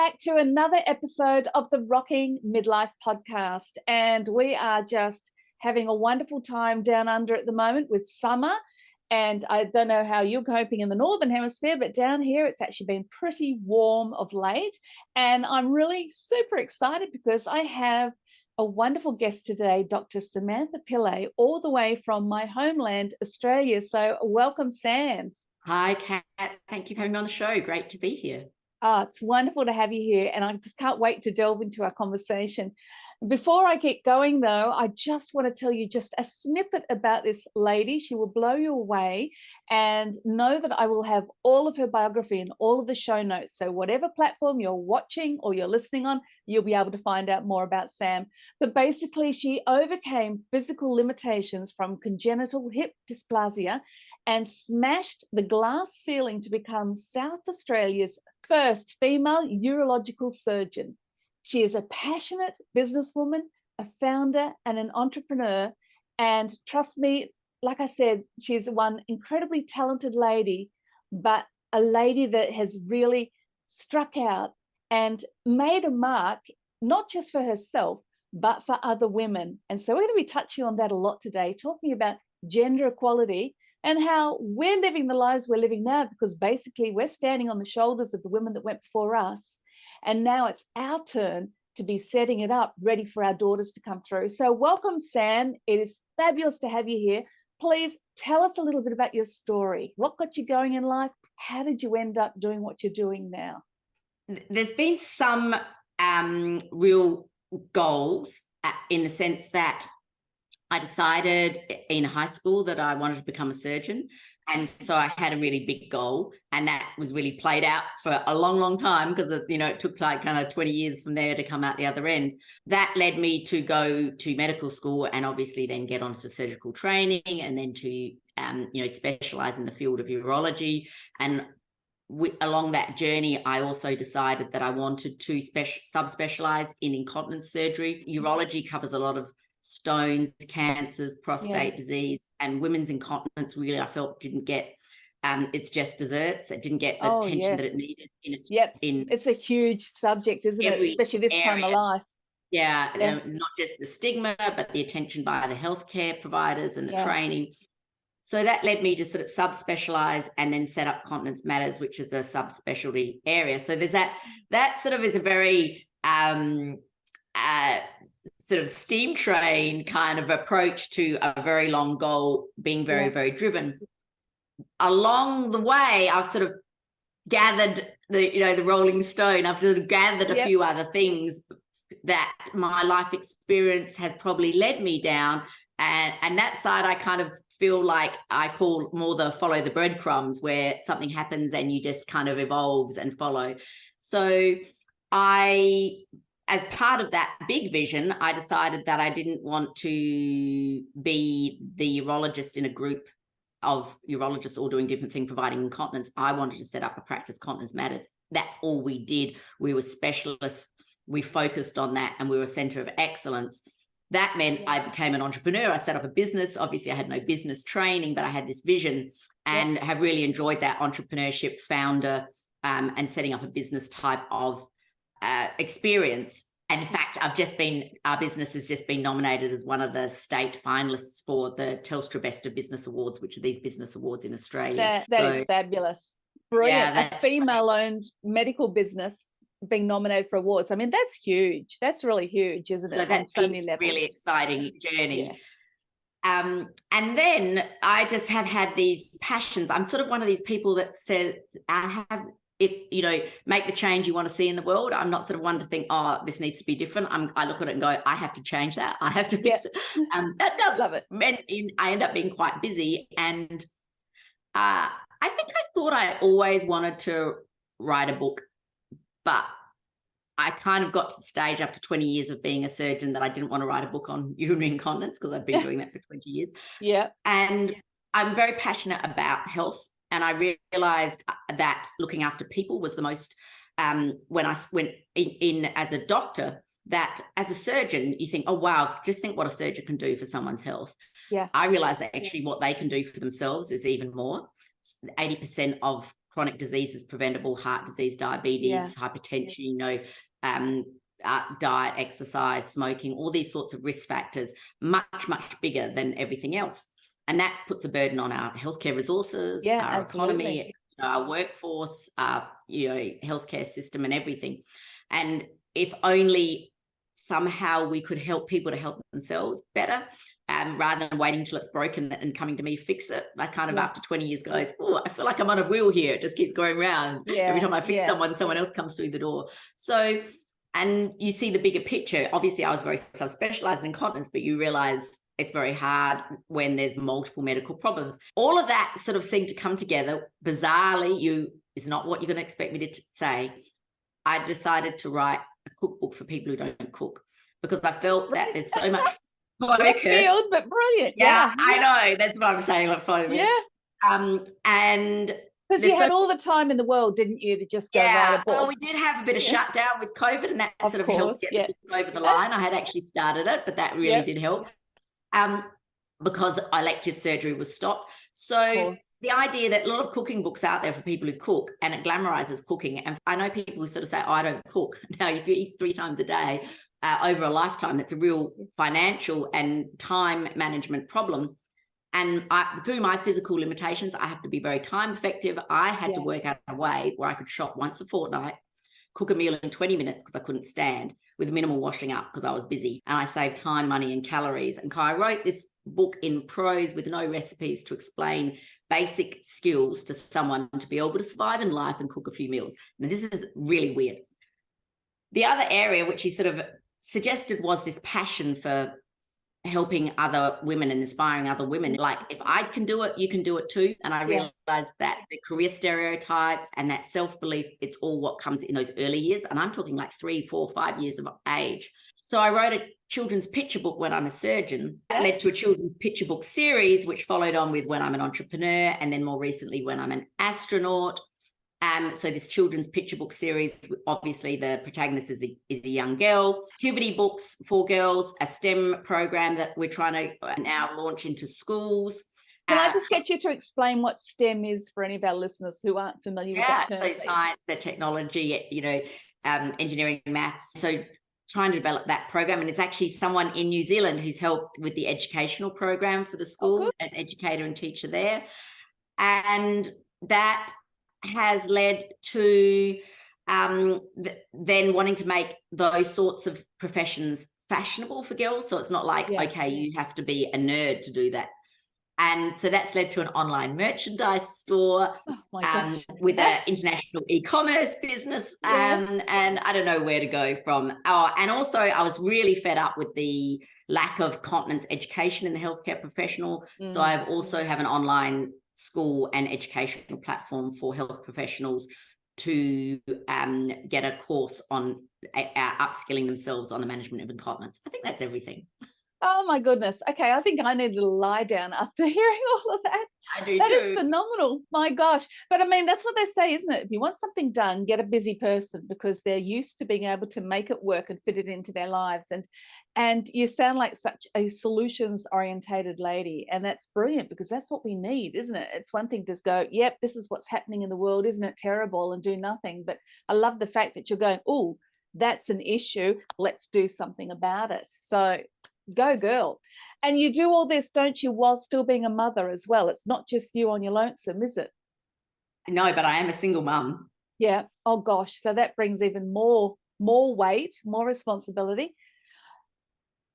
back to another episode of the Rocking Midlife Podcast. And we are just having a wonderful time down under at the moment with summer. And I don't know how you're coping in the Northern Hemisphere, but down here it's actually been pretty warm of late. And I'm really super excited because I have a wonderful guest today, Dr. Samantha Pillay, all the way from my homeland, Australia. So welcome, Sam. Hi, Kat. Thank you for having me on the show. Great to be here. Oh, it's wonderful to have you here, and I just can't wait to delve into our conversation. Before I get going, though, I just want to tell you just a snippet about this lady. She will blow you away, and know that I will have all of her biography and all of the show notes. So whatever platform you're watching or you're listening on, you'll be able to find out more about Sam. But basically, she overcame physical limitations from congenital hip dysplasia and smashed the glass ceiling to become South Australia's first female urological surgeon. She is a passionate businesswoman, a founder, and an entrepreneur. And trust me, like I said, she's one incredibly talented lady, but a lady that has really struck out and made a mark, not just for herself, but for other women. And so we're going to be touching on that a lot today, talking about gender equality and how we're living the lives we're living now, because basically we're standing on the shoulders of the women that went before us. And now it's our turn to be setting it up, ready for our daughters to come through. So welcome, Sam. It is fabulous to have you here. Please tell us a little bit about your story. What got you going in life? How did you end up doing what you're doing now? There's been some real goals in the sense that I decided in high school that I wanted to become a surgeon. And so I had a really big goal, and that was really played out for a long, long time because, it took like kind of 20 years from there to come out the other end. That led me to go to medical school and obviously then get onto surgical training and then to, specialize in the field of urology. And along that journey, I also decided that I wanted to subspecialize in incontinence surgery. Urology covers a lot of stones, cancers, prostate disease, and women's incontinence really, I felt, didn't get its just desserts. It didn't get the attention that it needed. It's a huge subject, isn't it? Especially this time of life. Not just the stigma, but the attention by the healthcare providers and the training. So that led me to sort of subspecialize and then set up Continence Matters, which is a subspecialty area. So there's that sort of is a very sort of steam train kind of approach to a very long goal, being very, very driven. Along the way, I've sort of gathered the Rolling Stone. I've sort of gathered a few other things that my life experience has probably led me down. And that side, I kind of feel like I call more the follow the breadcrumbs, where something happens and you just kind of evolves and follow. So as part of that big vision, I decided that I didn't want to be the urologist in a group of urologists all doing different things, providing incontinence. I wanted to set up a practice, Continence Matters. That's all we did. We were specialists. We focused on that, and we were a center of excellence. That meant I became an entrepreneur. I set up a business. Obviously, I had no business training, but I had this vision and have really enjoyed that entrepreneurship, founder, and setting up a business type of experience. And in fact, our business has just been nominated as one of the state finalists for the Telstra Best of Business Awards, which are these business awards in Australia. That is fabulous. Brilliant. A female-owned medical business being nominated for awards. I mean, that's huge. That's really huge, isn't it? So that's on so many levels. Really exciting journey. Yeah. And then I just have had these passions. I'm sort of one of these people that says make the change you want to see in the world. I'm not sort of one to think, this needs to be different. I look at it and go, I have to change that. I have to fix it. That does love it. I end up being quite busy. And I think I thought I always wanted to write a book, but I kind of got to the stage after 20 years of being a surgeon that I didn't want to write a book on urinary incontinence because I've been doing that for 20 years. Yeah. And I'm very passionate about health. And I realized that looking after people was the most, when I went in as a doctor, that as a surgeon, you think, oh, wow, just think what a surgeon can do for someone's health. Yeah. I realized that actually what they can do for themselves is even more. 80% of chronic diseases, preventable, heart disease, diabetes, hypertension, diet, exercise, smoking, all these sorts of risk factors, much, much bigger than everything else. And that puts a burden on our healthcare resources, our economy, our workforce, our healthcare system and everything. And if only somehow we could help people to help themselves better, rather than waiting till it's broken and coming to me fix it. I kind of after 20 years goes, oh, I feel like I'm on a wheel here. It just keeps going round. Every time I fix someone else comes through the door. So, and you see the bigger picture. Obviously, I was very subspecialized in incontinence, but you realize it's very hard when there's multiple medical problems. All of that sort of seemed to come together. Bizarrely, is not what you're going to expect me to say. I decided to write a cookbook for people who don't cook, because I felt that there's so much focus. Field, but brilliant. Yeah, I know. That's what I'm saying. Like, and because you had all the time in the world, didn't you, to just go write a book? Well, we did have a bit of shutdown with COVID, and that sort of helped get the book over the line. I had actually started it, but that really did help. Because elective surgery was stopped. So the idea that a lot of cooking books out there for people who cook, and it glamorizes cooking. And I know people who sort of say, oh, I don't cook. Now, if you eat 3 times a day over a lifetime, it's a real financial and time management problem. And through my physical limitations, I have to be very time effective. I had to work out a way where I could shop once a fortnight, cook a meal in 20 minutes because I couldn't stand, with minimal washing up because I was busy, and I saved time, money, and calories. And I wrote this book in prose with no recipes to explain basic skills to someone to be able to survive in life and cook a few meals. Now, this is really weird. The other area which he sort of suggested was this passion for helping other women and inspiring other women. Like, if I can do it, you can do it too. And I realized that the career stereotypes and that self-belief, it's all what comes in those early years. And I'm talking like 3, 4, 5 years of age. So I wrote a children's picture book when I'm a surgeon. That led to a children's picture book series, which followed on with when I'm an entrepreneur, and then more recently when I'm an astronaut. So this children's picture book series, obviously the protagonist is a young girl. Activity books for girls, a STEM program that we're trying to now launch into schools. Can I just get you to explain what STEM is for any of our listeners who aren't familiar with that term? So science, the technology, engineering, maths. So trying to develop that program. And it's actually someone in New Zealand who's helped with the educational program for the school, an educator and teacher there. And that has led to then wanting to make those sorts of professions fashionable for girls. So it's not like, okay, you have to be a nerd to do that. And so that's led to an online merchandise store with an international e-commerce business. And I don't know where to go from. And also I was really fed up with the lack of continence education in the healthcare professional. So I also have an online school and educational platform for health professionals to get a course on upskilling themselves on the management of incontinence. I think that's everything. Oh my goodness. Okay, I think I need to lie down after hearing all of that. I do too. That is phenomenal. My gosh. But I mean, that's what they say, isn't it? If you want something done, get a busy person, because they're used to being able to make it work and fit it into their lives. And you sound like such a solutions orientated lady. And that's brilliant, because that's what we need, isn't it? It's one thing to just go, yep, this is what's happening in the world. Isn't it terrible? And do nothing. But I love the fact that you're going, oh, that's an issue. Let's do something about it. So go girl. And you do all this, don't you, while still being a mother as well? It's not just you on your lonesome, is it? No, but I am a single mum. Yeah. Oh gosh. So that brings even more weight, more responsibility.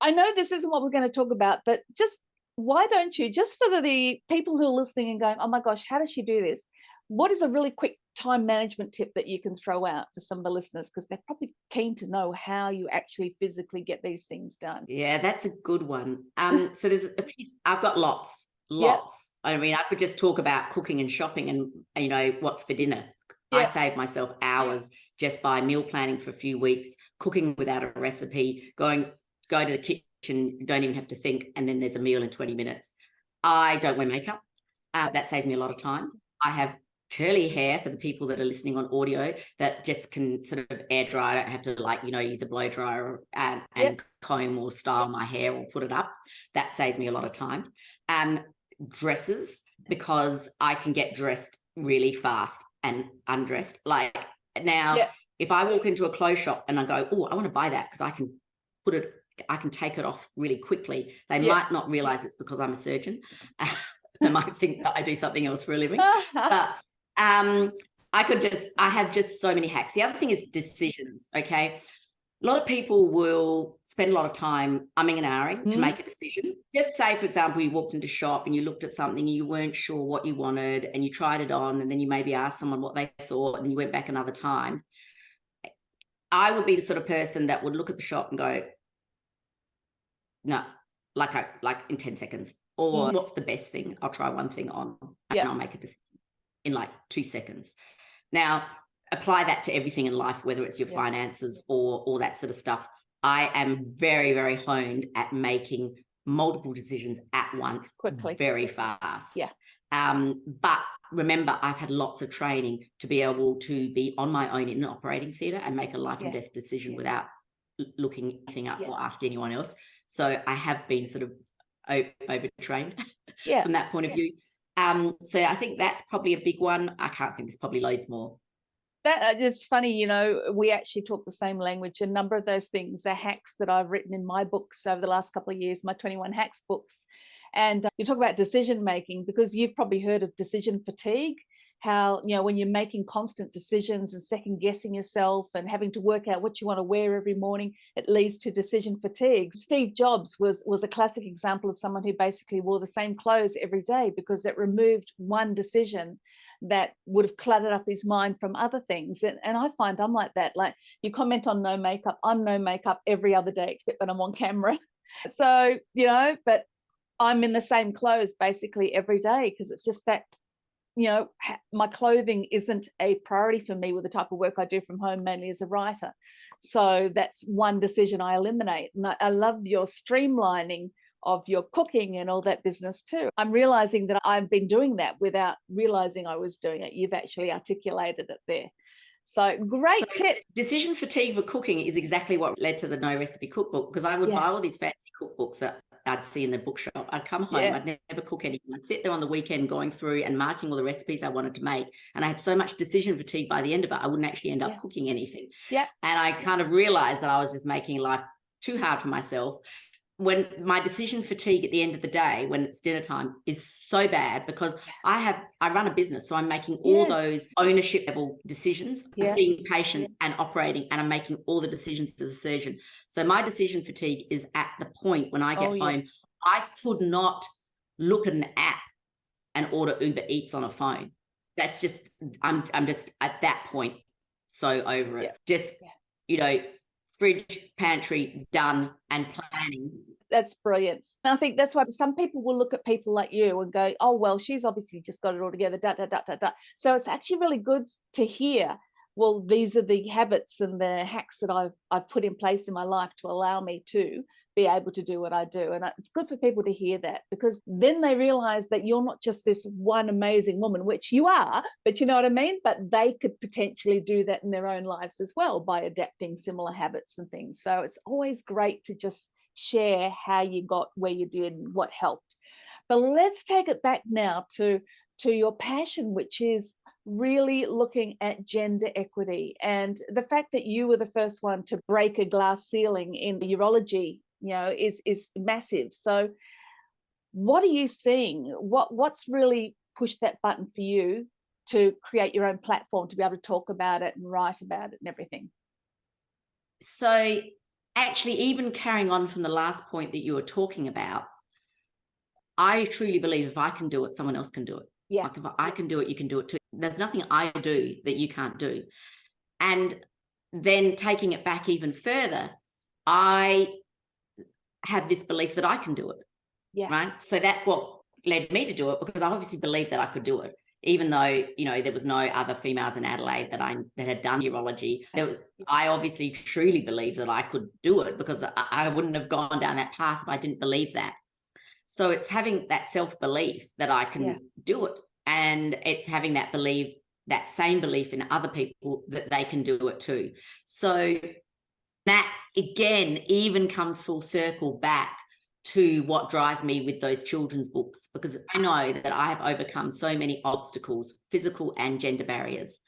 I know this isn't what we're going to talk about, but just why don't you, just for the people who are listening and going, oh my gosh, how does she do this? What is a really quick time management tip that you can throw out for some of the listeners? Because they're probably keen to know how you actually physically get these things done. Yeah, that's a good one. So there's a few, I've got lots. I mean, I could just talk about cooking and shopping and, what's for dinner. I save myself hours just by meal planning for a few weeks, cooking without a recipe, go to the kitchen, don't even have to think, and then there's a meal in 20 minutes. I don't wear makeup. That saves me a lot of time. I have curly hair for the people that are listening on audio that just can sort of air dry. I don't have to use a blow dryer and comb or style my hair or put it up. That saves me a lot of time. Dresses, because I can get dressed really fast and undressed. Like now, if I walk into a clothes shop and I go, oh, I want to buy that because I can take it off really quickly. They might not realize it's because I'm a surgeon. They might think that I do something else for a living. But I have just so many hacks. The other thing is decisions. Okay. A lot of people will spend a lot of time umming and ahhing to make a decision. Just say, for example, you walked into a shop and you looked at something and you weren't sure what you wanted and you tried it on, and then you maybe asked someone what they thought and you went back another time. I would be the sort of person that would look at the shop and go, no, like in 10 seconds. Or what's the best thing? I'll try one thing on and I'll make a decision in like 2 seconds. Now, apply that to everything in life, whether it's your finances or all that sort of stuff. I am very, very honed at making multiple decisions at once, quickly, very fast. But remember, I've had lots of training to be able to be on my own in an operating theatre and make a life and death decision without looking anything up or asking anyone else. So I have been sort of overtrained from that point of view. So I think that's probably a big one. I can't think there's probably loads more. That it's funny, you know, we actually talk the same language. A number of those things are hacks that I've written in my books over the last couple of years, my 21 hacks books. And you talk about decision making, because you've probably heard of decision fatigue, how, you know, when you're making constant decisions and second guessing yourself and having to work out what you want to wear every morning, it leads to decision fatigue. Steve Jobs was a classic example of someone who basically wore the same clothes every day because it removed one decision that would have cluttered up his mind from other things. And I find I'm like that. Like, you comment on no makeup, I'm no makeup every other day except when I'm on camera. So, you know, but I'm in the same clothes basically every day because it's just that, you know, my clothing isn't a priority for me with the type of work I do from home, mainly as a writer. So that's one decision I eliminate. And I love your streamlining of your cooking and all that business too. I'm realizing that I've been doing that without realizing I was doing it. You've actually articulated it there. So great tips. Decision fatigue for cooking is exactly what led to the No Recipe Cookbook, because I would buy all these fancy cookbooks that I'd see in the bookshop. I'd come home, I'd never cook anything. I'd sit there on the weekend going through and marking all the recipes I wanted to make. And I had so much decision fatigue by the end of it, I wouldn't actually end up cooking anything. And I kind of realized that I was just making life too hard for myself. When my decision fatigue at the end of the day, when it's dinner time, is so bad because I run a business. So I'm making all those ownership level decisions, seeing patients and operating, and I'm making all the decisions as a surgeon. So my decision fatigue is at the point when I get home, I could not look at an app and order Uber Eats on a phone. That's just, I'm just at that point so over it. Just, you know, fridge, pantry, done, and planning. That's brilliant. And I think that's why some people will look at people like you and go, oh, well, she's obviously just got it all together, So it's actually really good to hear, well, these are the habits and the hacks that I've put in place in my life to allow me to be able to do what I do. And it's good for people to hear that, because then they realize that you're not just this one amazing woman, which you are, but you know what I mean? But they could potentially do that in their own lives as well by adapting similar habits and things. So it's always great to just share how you got where you did and what helped. But let's take it back now to your passion, which is really looking at gender equity, and the fact that you were the first one to break a glass ceiling in urology, you know, is massive. So what are you seeing? What's really pushed that button for you to create your own platform to be able to talk about it and write about it and everything? So actually, even carrying on from the last point that you were talking about, I truly believe if I can do it, someone else can do it. Like if I can do it, you can do it too. There's nothing I do that you can't do. And then taking it back even further, I have this belief that I can do it. Right. So that's what led me to do it, because I obviously believed that I could do it, even though, you know, there was no other females in Adelaide that had done urology. I obviously truly believed that I could do it, because I wouldn't have gone down that path if I didn't believe that. So it's having that self-belief that I can do it. And it's having that same belief in other people that they can do it too. So that, again, even comes full circle back to what drives me with those children's books, because I know that I have overcome so many obstacles, physical and gender barriers.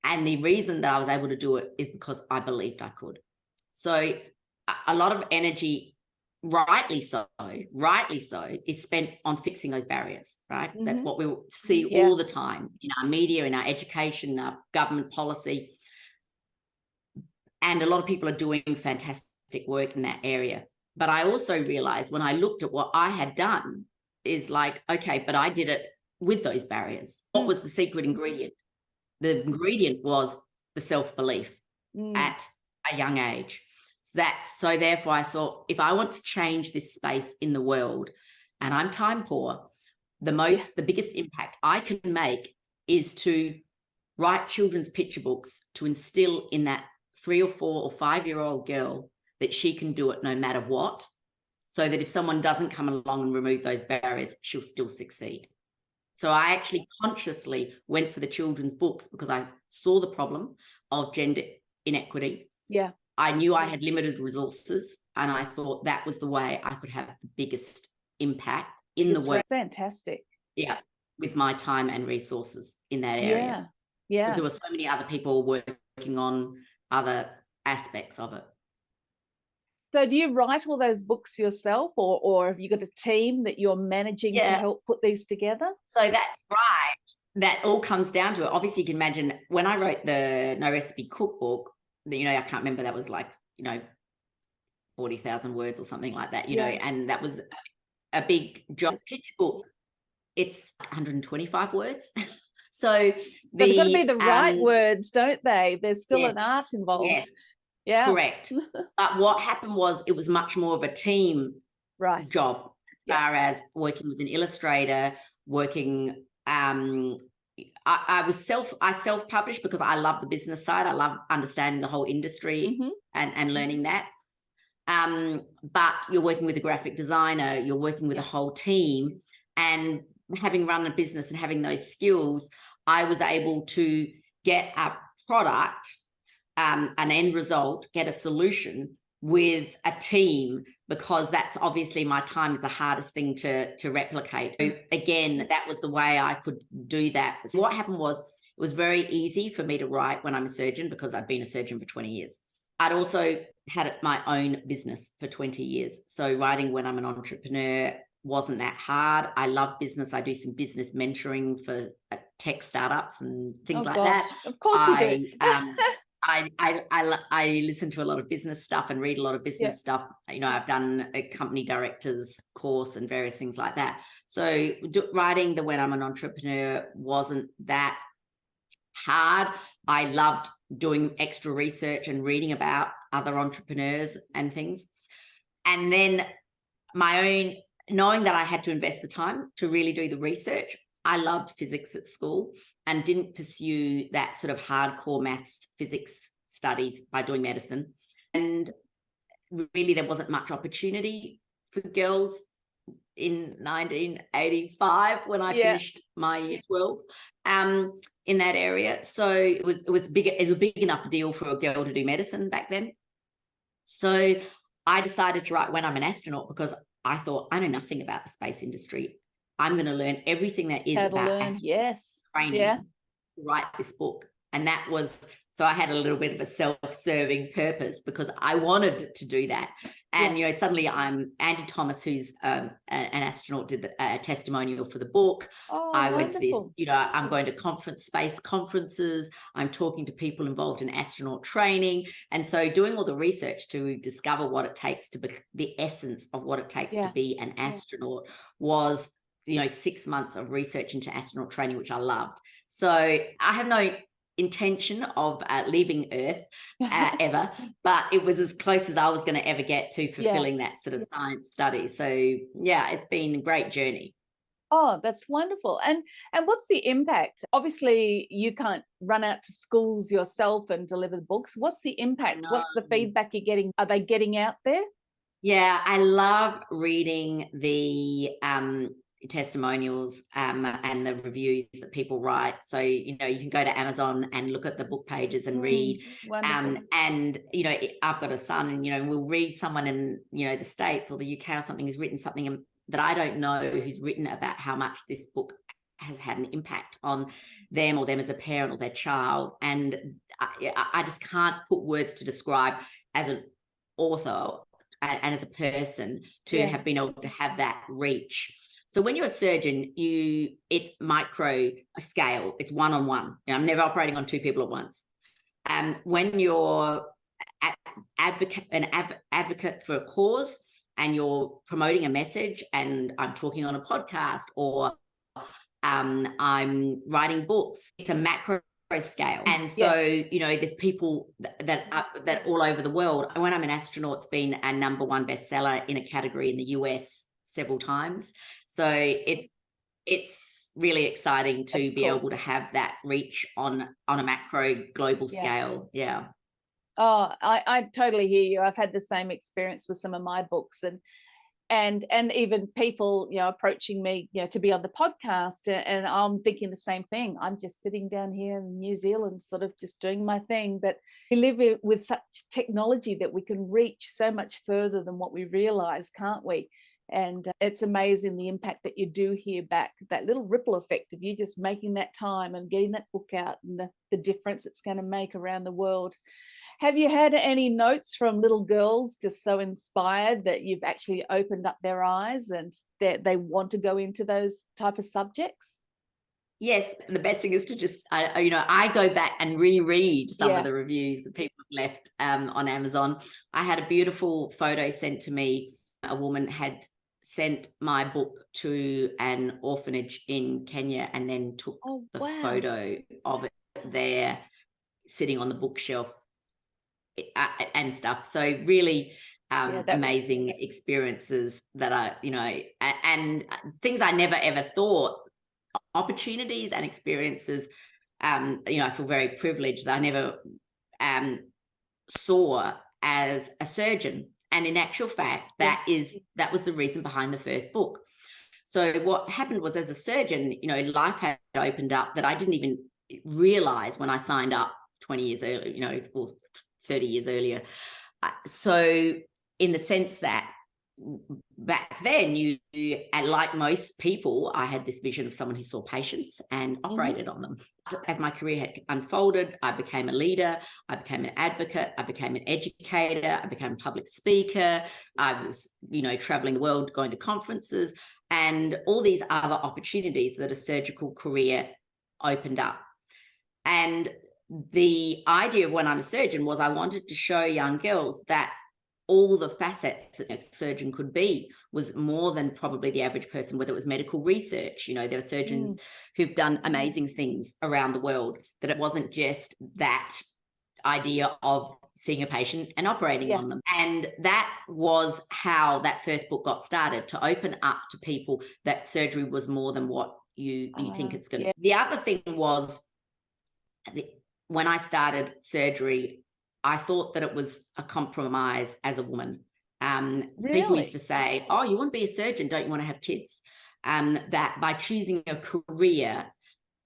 And the reason that I was able to do it is because I believed I could. So a lot of energy, rightly so, is spent on fixing those barriers, right? Mm-hmm. That's what we see all the time in our media, in our education, in our government policy. And a lot of people are doing fantastic work in that area. But I also realized when I looked at what I had done is like, okay, but I did it with those barriers. What was the secret ingredient? The ingredient was the self-belief at a young age. So therefore I thought, if I want to change this space in the world, and I'm time poor, the biggest impact I can make is to write children's picture books to instill in that 3 or 4 or 5-year-old girl that she can do it no matter what, so that if someone doesn't come along and remove those barriers, she'll still succeed. So I actually consciously went for the children's books because I saw the problem of gender inequity. Yeah. I knew I had limited resources, and I thought that was the way I could have the biggest impact in the world. Fantastic. Yeah, with my time and resources in that area. Yeah. Because there were so many other people working on other aspects of it. So do you write all those books yourself, or have you got a team that you're managing to help put these together? So that's right. That all comes down to it. Obviously, you can imagine when I wrote the No Recipe Cookbook, I can't remember, that was like, 40,000 words or something like that, you know, and that was a big job. Pitch book, it's 125 words. So they've got to be the right words, don't they? There's still an art involved. Yes. Yeah. Correct. But what happened was it was much more of a team job as far as working with an illustrator, working I self-published because I love the business side. I love understanding the whole industry and learning that. But you're working with a graphic designer, you're working with a whole team, and having run a business and having those skills, I was able to get a product, an end result, get a solution with a team, because that's obviously my time is the hardest thing to replicate. So again, that was the way I could do that. So what happened was, it was very easy for me to write when I'm a surgeon because I'd been a surgeon for 20 years. I'd also had my own business for 20 years. So writing when I'm an entrepreneur wasn't that hard. I love business. I do some business mentoring for tech startups and things like that. Of course you do. I listen to a lot of business stuff and read a lot of business stuff. I've done a company director's course and various things like that. So writing the When I'm an Entrepreneur wasn't that hard. I loved doing extra research and reading about other entrepreneurs and things. And then knowing that I had to invest the time to really do the research. I loved physics at school and didn't pursue that sort of hardcore maths, physics studies by doing medicine. And really there wasn't much opportunity for girls in 1985 when I finished my year 12 in that area. So it was a big enough deal for a girl to do medicine back then. So I decided to write When I'm an Astronaut because I thought, I know nothing about the space industry. I'm going to learn everything that is about training to write this book. And that was, so I had a little bit of a self-serving purpose because I wanted to do that. And, suddenly I'm Andy Thomas, who's an astronaut, did a testimonial for the book. I went to this, I'm going to space conferences. I'm talking to people involved in astronaut training. And so doing all the research to discover what it takes to be the essence of what it takes to be an astronaut was 6 months of research into astronaut training, which I loved. So I have no intention of leaving Earth ever, but it was as close as I was going to ever get to fulfilling that sort of science study. So it's been a great journey. Oh, that's wonderful. And what's the impact? Obviously, you can't run out to schools yourself and deliver the books. What's the impact? No. What's the feedback you're getting? Are they getting out there? Yeah, I love reading the testimonials and the reviews that people write. So, you can go to Amazon and look at the book pages and read. And, I've got a son, and, we'll read someone in, the States or the UK or something has written something that I don't know who's written about how much this book has had an impact on them or them as a parent or their child. And I just can't put words to describe as an author and as a person to have been able to have that reach. So when you're a surgeon, it's micro scale, it's one-on-one. I'm never operating on two people at once. When you're an advocate for a cause and you're promoting a message, and I'm talking on a podcast or I'm writing books, it's a macro scale. And so, there's people that all over the world. When I'm an astronaut, it's been a #1 bestseller in a category in the US several times. So it's really exciting to be able to have that reach on a macro global scale. Yeah. Oh, I totally hear you. I've had the same experience with some of my books, and even people, approaching me, to be on the podcast, and I'm thinking the same thing. I'm just sitting down here in New Zealand, sort of just doing my thing. But we live with such technology that we can reach so much further than what we realize, can't we? And it's amazing the impact that you do hear back, that little ripple effect of you just making that time and getting that book out, and the difference it's going to make around the world. Have you had any notes from little girls just so inspired that you've actually opened up their eyes and they want to go into those type of subjects? Yes, the best thing is to just, I go back and reread some of the reviews that people have left on Amazon. I had a beautiful photo sent to me. A woman had sent my book to an orphanage in Kenya and then took the photo of it there sitting on the bookshelf and stuff. So really amazing experiences that are, and things I never ever thought, opportunities and experiences. I feel very privileged that I never saw as a surgeon. And in actual fact, that was the reason behind the first book. So what happened was, as a surgeon, life had opened up that I didn't even realize when I signed up 20 years earlier, or 30 years earlier. So in the sense that back then, you like most people, I had this vision of someone who saw patients and operated on them. As my career had unfolded, I became a leader, I became an advocate, I became an educator, I became a public speaker. I was, traveling the world, going to conferences, and all these other opportunities that a surgical career opened up. And the idea of when I'm a surgeon was I wanted to show young girls that all the facets that a surgeon could be was more than probably the average person, whether it was medical research. There are surgeons who've done amazing things around the world, that it wasn't just that idea of seeing a patient and operating on them. And that was how that first book got started, to open up to people that surgery was more than what you think it's going to be. The other thing was, when I started surgery, I thought that it was a compromise as a woman. People used to say, oh, you want to be a surgeon, don't you want to have kids? That by choosing a career,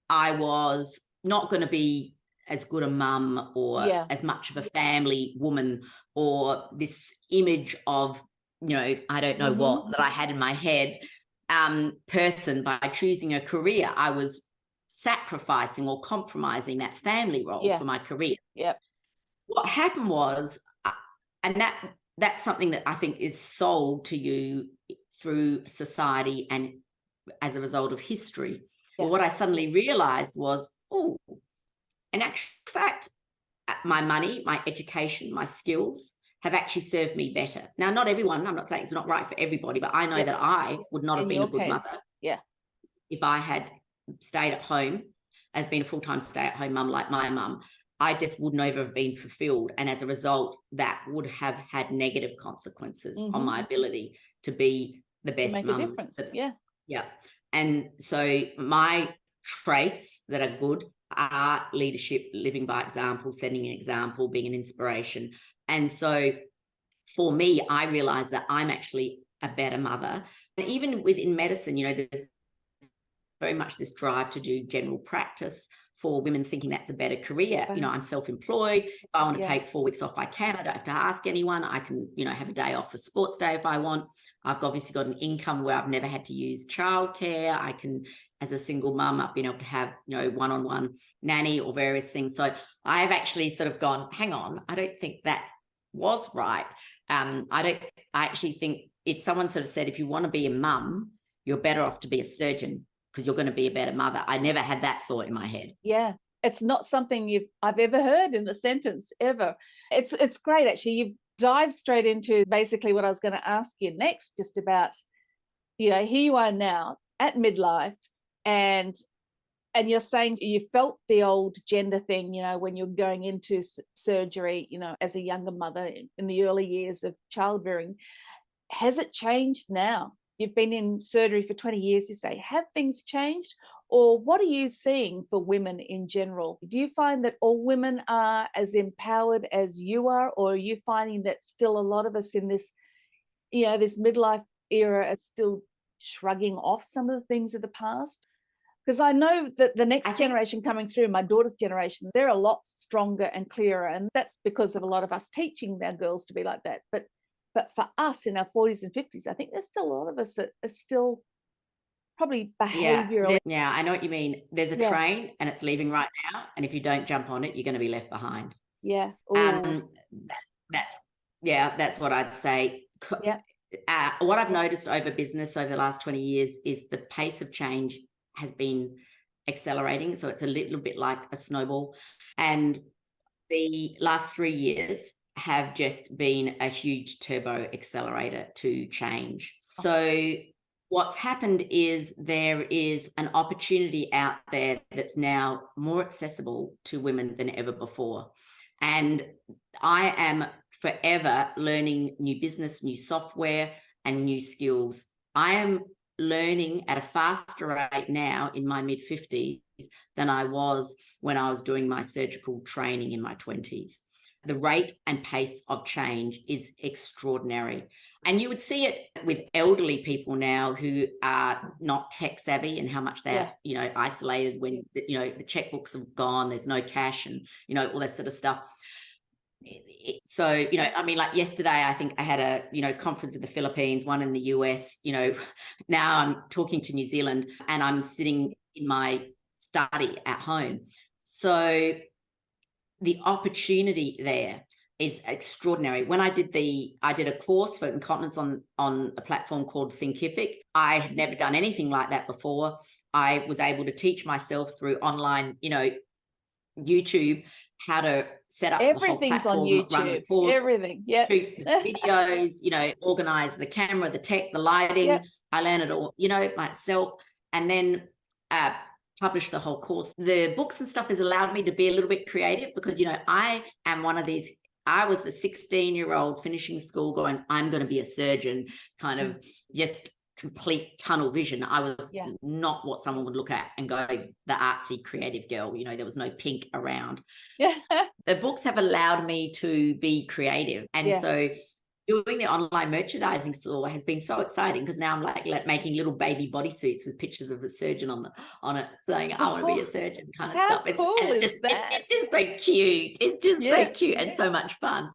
I was not going to be as good a mum or as much of a family woman, or this image of, I don't know what, that I had in my head, person. By choosing a career, I was sacrificing or compromising that family role for my career. What happened was, and that's something that I think is sold to you through society and as a result of history. Well, what I suddenly realized was, in actual fact, my money, my education, my skills have actually served me better. Now, not everyone, I'm not saying it's not right for everybody, but I know that I would not have been a good mother if I had stayed at home, as being a full-time stay-at-home mum like my mum. I just would never have been fulfilled. And as a result, that would have had negative consequences on my ability to be the best mum. Make a difference. And so my traits that are good are leadership, living by example, setting an example, being an inspiration. And so for me, I realized that I'm actually a better mother. And even within medicine, there's very much this drive to do general practice for women, thinking that's a better career. I'm self-employed. If I want to take 4 weeks off, I can. I don't have to ask anyone. I can, have a day off for sports day if I want. I've obviously got an income where I've never had to use childcare. I can, as a single mum, I've been able to have, one-on-one nanny or various things. So I've actually sort of gone, hang on, I don't think that was right. I actually think if someone sort of said, if you want to be a mum, you're better off to be a surgeon, because you're going to be a better mother. I never had that thought in my head. Yeah, it's not something I've ever heard in a sentence ever. It's great, actually. You've dived straight into basically what I was going to ask you next, just about, here you are now at midlife, and you're saying you felt the old gender thing, when you're going into surgery, as a younger mother in the early years of childbearing. Has it changed now? You've been in surgery for 20 years, you say. Have things changed? Or what are you seeing for women in general? Do you find that all women are as empowered as you are? Or are you finding that still a lot of us in this, this midlife era are still shrugging off some of the things of the past? Because I know that the next generation coming through, my daughter's generation, they're a lot stronger and clearer. And that's because of a lot of us teaching our girls to be like that. But for us in our 40s and 50s, I think there's still a lot of us that are still probably behavioural. Yeah, I know what you mean. There's a train and it's leaving right now. And if you don't jump on it, you're going to be left behind. Yeah. That's what I'd say. Yeah. What I've noticed over business over the last 20 years is the pace of change has been accelerating. So it's a little bit like a snowball. And the last 3 years have just been a huge turbo accelerator to change. So what's happened is there is an opportunity out there that's now more accessible to women than ever before. And I am forever learning new business, new software, and new skills. I am learning at a faster rate now in my mid-50s than I was when I was doing my surgical training in my 20s. The rate and pace of change is extraordinary. And you would see it with elderly people now who are not tech savvy, and how much they're, isolated when, the checkbooks have gone, there's no cash, and, all that sort of stuff. So, like yesterday, I think I had a, conference in the Philippines, one in the US, now I'm talking to New Zealand, and I'm sitting in my study at home. So the opportunity there is extraordinary. When I did a course for incontinence on a platform called Thinkific. I had never done anything like that before. I was able to teach myself through online, YouTube, how to set up everything's the whole platform, on YouTube. Run the course, everything, shoot the videos, organize the camera, the tech, the lighting. I learned it all, myself, and then publish the whole course. The books and stuff has allowed me to be a little bit creative, because I am one of these. I was the 16-year-old finishing school going, I'm going to be a surgeon, kind of just complete tunnel vision. I was not what someone would look at and go, the artsy creative girl. There was no pink around. The books have allowed me to be creative, and so doing the online merchandising store has been so exciting, because now I'm like making little baby bodysuits with pictures of the surgeon on it, saying I want to be a surgeon, kind of stuff. It's just so cute. It's just so cute and so much fun.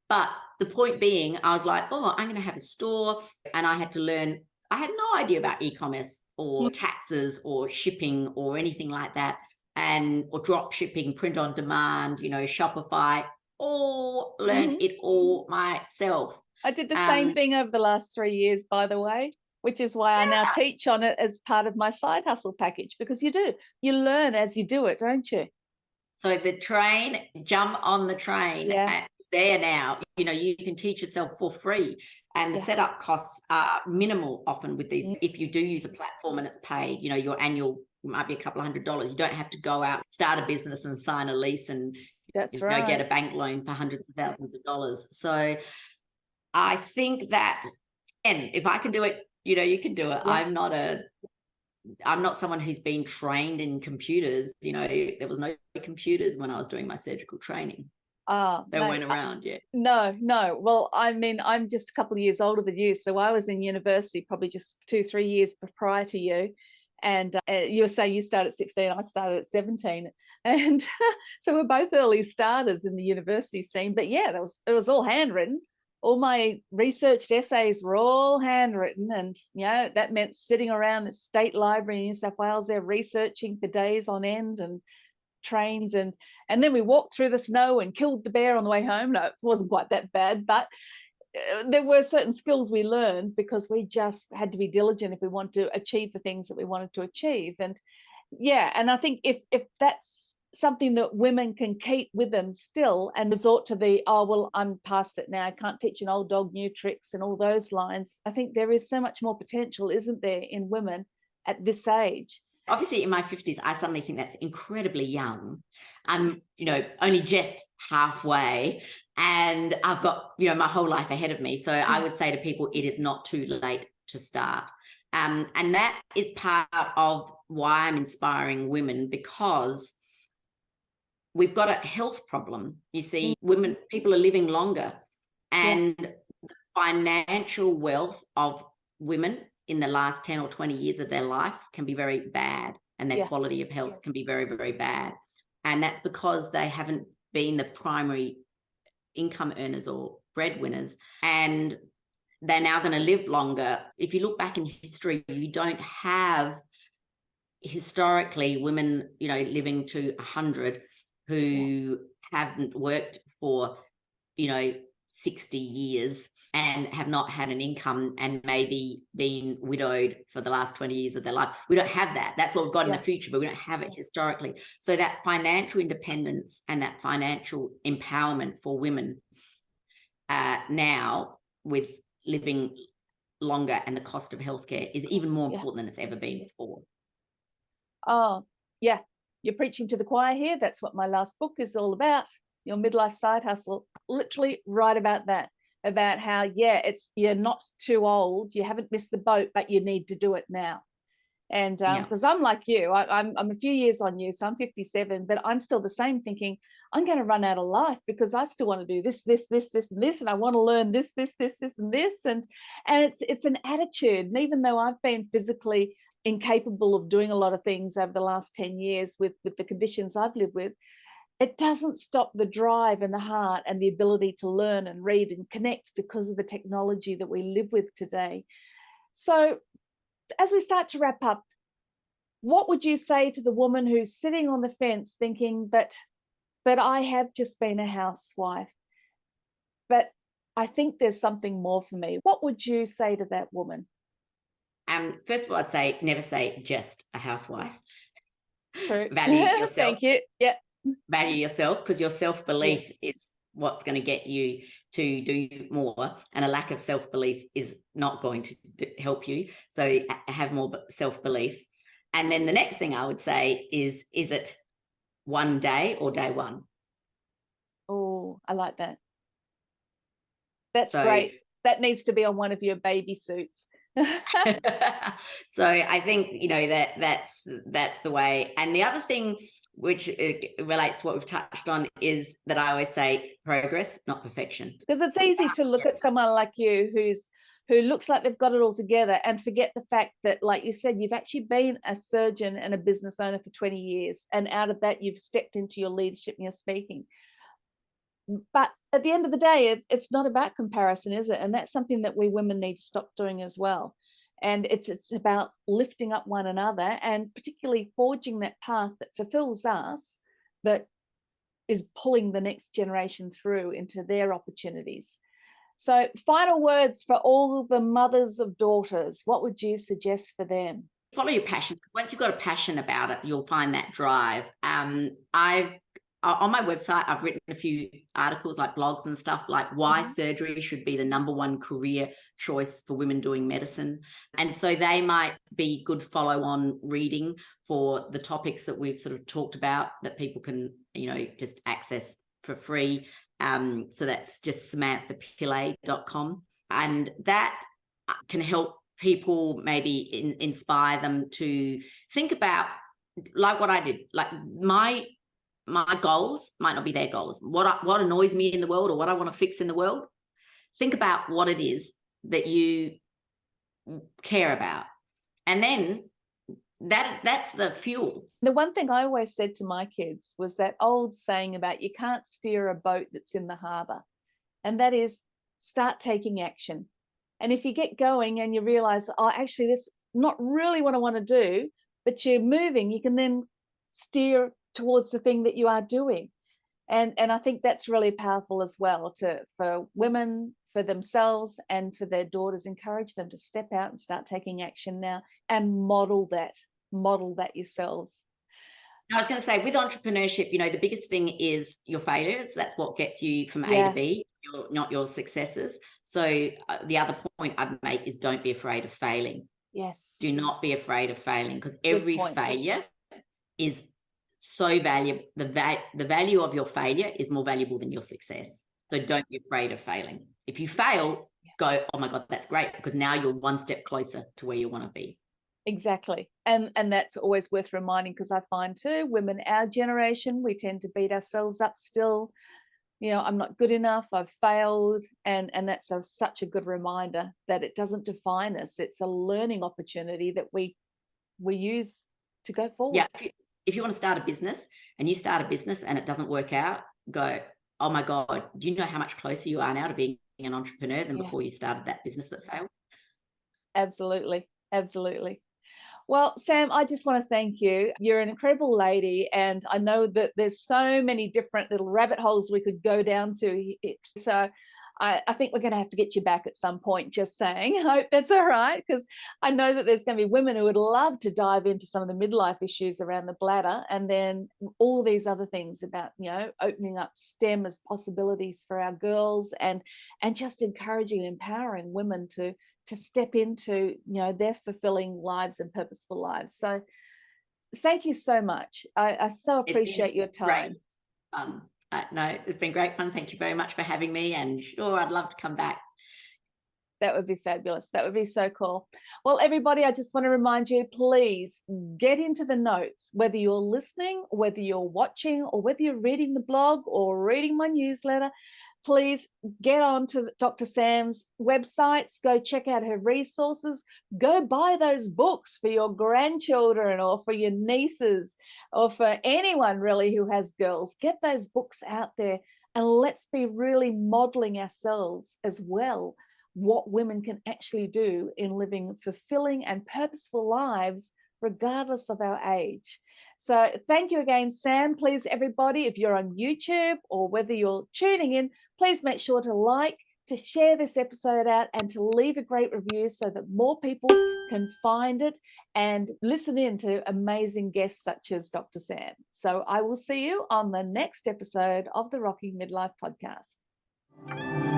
But the point being, I was like, I'm going to have a store, and I had to learn. I had no idea about e-commerce or taxes or shipping or anything like that, or drop shipping, print on demand, Shopify. Or learn it all myself. I did the same thing over the last 3 years, by the way, which is why I now teach on it as part of my side hustle package, because you learn as you do it, don't you? So the train, jump on the train. It's there now. You can teach yourself for free, and the setup costs are minimal often with these. If you do use a platform and it's paid, your annual might be a couple of $100s. You don't have to go out, start a business and sign a lease and That's right. Get a bank loan for hundreds of thousands of dollars. So I think that, and if I can do it, you can do it. Yeah. I'm not someone who's been trained in computers. There was no computers when I was doing my surgical training. They weren't around yet. No. Well, I mean, I'm just a couple of years older than you. So I was in university probably just 2-3 years prior to you. And you were saying you started at 16, I started at 17. And so we're both early starters in the university scene. But yeah, it was all handwritten. All my researched essays were all handwritten. And, that meant sitting around the state library in New South Wales there researching for days on end and trains. And then we walked through the snow and killed the bear on the way home. No, it wasn't quite that bad, but there were certain skills we learned because we just had to be diligent if we want to achieve the things that we wanted to achieve. And and I think if that's something that women can keep with them still and resort to the, oh, well, I'm past it now, I can't teach an old dog new tricks and all those lines, I think there is so much more potential, isn't there, in women at this age? Obviously, in my 50s, I suddenly think that's incredibly young. I'm, only just halfway, and I've got, my whole life ahead of me. So I would say to people, it is not too late to start. And that is part of why I'm inspiring women, because we've got a health problem. You see, people are living longer, and the financial wealth of women in the last 10 or 20 years of their life can be very bad, and their quality of health can be very, very bad. And that's because they haven't been the primary income earners or breadwinners, and they're now going to live longer. If you look back in history, you don't have historically women, living to 100 who haven't worked for, 60 years and have not had an income and maybe been widowed for the last 20 years of their life. We don't have that. That's what we've got in the future, but we don't have it historically. So that financial independence and that financial empowerment for women now, with living longer and the cost of healthcare, is even more important than it's ever been before. Oh, yeah. You're preaching to the choir here. That's what my last book is all about. Your Midlife Side Hustle. Literally right about that. About how, you're not too old, you haven't missed the boat, but you need to do it now. And because I'm like you, I'm a few years on you, so I'm 57, but I'm still the same, thinking I'm going to run out of life because I still want to do this, and this, and I want to learn this, and this, and it's an attitude. And even though I've been physically incapable of doing a lot of things over the last 10 years with the conditions I've lived with, it doesn't stop the drive and the heart and the ability to learn and read and connect because of the technology that we live with today. So as we start to wrap up, what would you say to the woman who's sitting on the fence thinking, but I have just been a housewife, but I think there's something more for me? What would you say to that woman? First of all, I'd say never say just a housewife. True. Value yourself. Thank you. Yeah. Value yourself, because your self-belief is what's going to get you to do more, and a lack of self-belief is not going to help you. So have more self-belief. And then the next thing I would say is it one day or day one? Oh, I like that. That's great. That needs to be on one of your baby suits. So I think, that's the way. And the other thing, which relates to what we've touched on, is that I always say progress, not perfection. Because it's easy to look at someone like you who looks like they've got it all together and forget the fact that, like you said, you've actually been a surgeon and a business owner for 20 years. And out of that, you've stepped into your leadership and your speaking. But at the end of the day, it's not about comparison, is it? And that's something that we women need to stop doing as well. And it's about lifting up one another, and particularly forging that path that fulfills us, but is pulling the next generation through into their opportunities. So final words for all the mothers of daughters. What would you suggest for them? Follow your passion, because once you've got a passion about it, you'll find that drive. On my website, I've written a few articles, like blogs and stuff, like why surgery should be the #1 career choice for women doing medicine. And so they might be good follow-on reading for the topics that we've sort of talked about, that people can, just access for free. So that's just samanthapillay.com. And that can help people, maybe inspire them to think about, like what I did, like my goals might not be their goals. What annoys me in the world or what I want to fix in the world, think about what it is that you care about. And then that's the fuel. The one thing I always said to my kids was that old saying about you can't steer a boat that's in the harbour. And that is, start taking action. And if you get going and you realize, oh, actually, this is not really what I want to do, but you're moving, you can then steer towards the thing that you are doing. And I think that's really powerful as well for women, for themselves and for their daughters. Encourage them to step out and start taking action now and model that yourselves. I was going to say, with entrepreneurship, the biggest thing is your failures. That's what gets you from A to B, not your successes. So the other point I'd make is don't be afraid of failing. Yes. Do not be afraid of failing, because every failure is so valuable. The value of your failure is more valuable than your success. So don't be afraid of failing. If you fail, go, oh my God, that's great, because now you're one step closer to where you want to be. Exactly. And that's always worth reminding, because I find too, women, our generation, we tend to beat ourselves up still. I'm not good enough, I've failed. And that's such a good reminder that it doesn't define us. It's a learning opportunity that we use to go forward. Yeah. If you want to start a business and you start a business and it doesn't work out, go, oh my God, do you know how much closer you are now to being an entrepreneur than before you started that business that failed? Absolutely. Absolutely. Well, Sam, I just want to thank you. You're an incredible lady, and I know that there's so many different little rabbit holes we could go down to. So I think we're going to have to get you back at some point, just saying. I hope that's all right, because I know that there's going to be women who would love to dive into some of the midlife issues around the bladder, and then all these other things about, opening up STEM as possibilities for our girls, and just encouraging and empowering women to step into, their fulfilling lives and purposeful lives. So thank you so much. I so appreciate your time. No, it's been great fun. Thank you very much for having me. And sure, I'd love to come back. That would be fabulous. That would be so cool. Well, everybody, I just want to remind you, please get into the notes, whether you're listening, whether you're watching, or whether you're reading the blog or reading my newsletter. Please get on to Dr. Sam's websites, go check out her resources, go buy those books for your grandchildren or for your nieces or for anyone really who has girls. Get those books out there, and let's be really modeling ourselves as well what women can actually do in living fulfilling and purposeful lives regardless of our age. So thank you again, Sam. Please, everybody, if you're on YouTube or whether you're tuning in, please make sure to like, to share this episode out, and to leave a great review so that more people can find it and listen in to amazing guests such as Dr. Sam. So I will see you on the next episode of the Rocking Midlife Podcast.